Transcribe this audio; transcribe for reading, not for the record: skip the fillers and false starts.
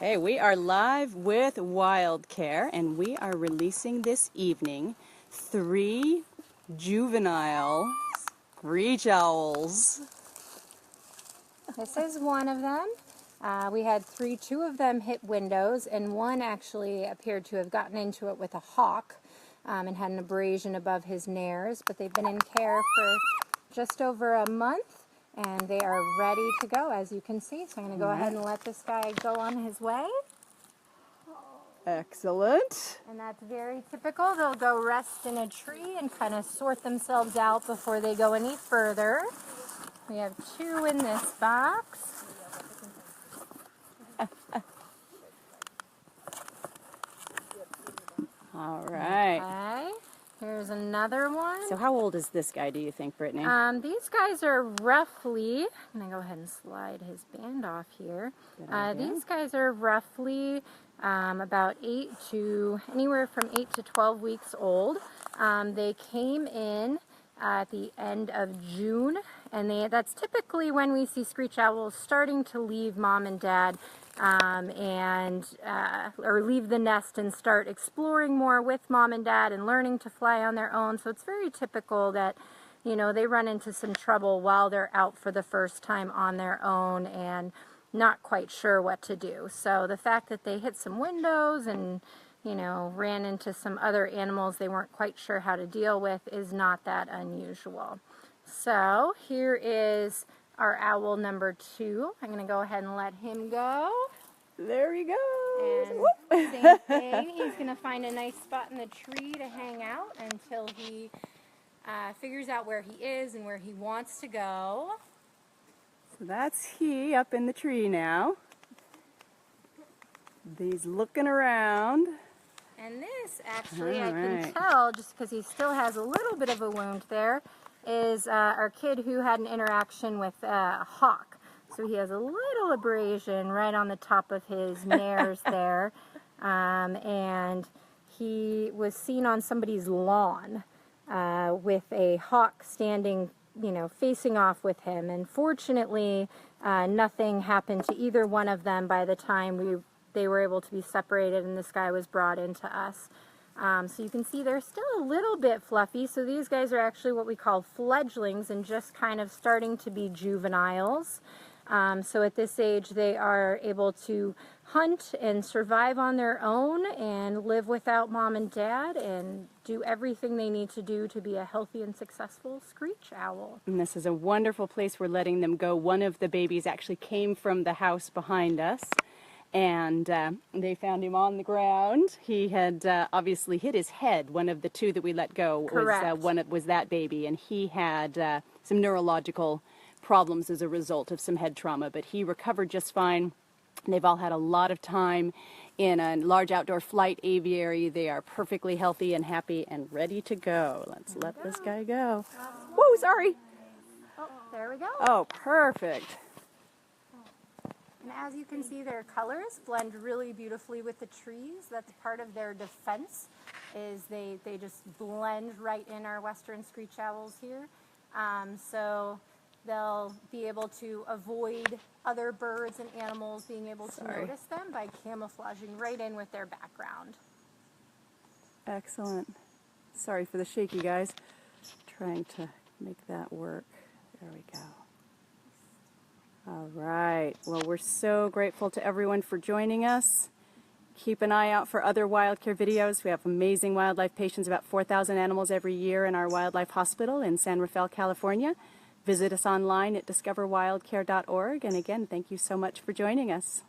Okay, we are live with Wildcare, and we are releasing this evening 3 juvenile screech owls. This is one of them. We had 2 of them hit windows, and one actually appeared to have gotten into it with a hawk and had an abrasion above his nares, but they've been in care for just over a month. And they are ready to go, as you can see. So I'm going to go ahead and let this guy go on his way. Excellent. And that's very typical. They'll go rest in a tree and kind of sort themselves out before they go any further. We have 2 in this box. All right. Okay. Here's another one. So how old is this guy, do you think, Brittany? These guys are roughly, I'm going to go ahead and slide his band off here. These guys are roughly about anywhere from 8 to 12 weeks old. They came in at the end of June, and that's typically when we see screech owls starting to leave mom and dad or leave the nest and start exploring more with mom and dad and learning to fly on their own. So it's very typical that, you know, they run into some trouble while they're out for the first time on their own and not quite sure what to do. So the fact that they hit some windows and, you know, ran into some other animals they weren't quite sure how to deal with is not that unusual. So here is our owl number 2. I'm going to go ahead and let him go. There he goes. And same thing, he's going to find a nice spot in the tree to hang out until he figures out where he is and where he wants to go. So that's he up in the tree now. He's looking around. And this, actually, I can tell, just because he still has a little bit of a wound there, is our kid who had an interaction with a hawk. So he has a little abrasion right on the top of his nares there. And he was seen on somebody's lawn with a hawk standing, you know, facing off with him. And fortunately, nothing happened to either one of them by the time they were able to be separated and this guy was brought into us. So you can see they're still a little bit fluffy. So these guys are actually what we call fledglings and just kind of starting to be juveniles. So at this age they are able to hunt and survive on their own and live without mom and dad and do everything they need to do to be a healthy and successful screech owl. And this is a wonderful place we're letting them go. One of the babies actually came from the house behind us. And they found him on the ground. He had obviously hit his head. One of the 2 that we let go was that baby, and he had some neurological problems as a result of some head trauma, but he recovered just fine. They've all had a lot of time in a large outdoor flight aviary. They are perfectly healthy and happy and ready to go. Let's let this guy go. Whoa, sorry. Oh, there we go. Oh, perfect. And as you can see, their colors blend really beautifully with the trees. That's part of their defense, is they just blend right in, our western screech owls here. So they'll be able to avoid other birds and animals being able to notice them by camouflaging right in with their background. Excellent. Sorry for the shaky, guys. Trying to make that work. There we go. All right. Well, we're so grateful to everyone for joining us. Keep an eye out for other Wildcare videos. We have amazing wildlife patients, about 4,000 animals every year in our wildlife hospital in San Rafael, California. Visit us online at discoverwildcare.org. And again, thank you so much for joining us.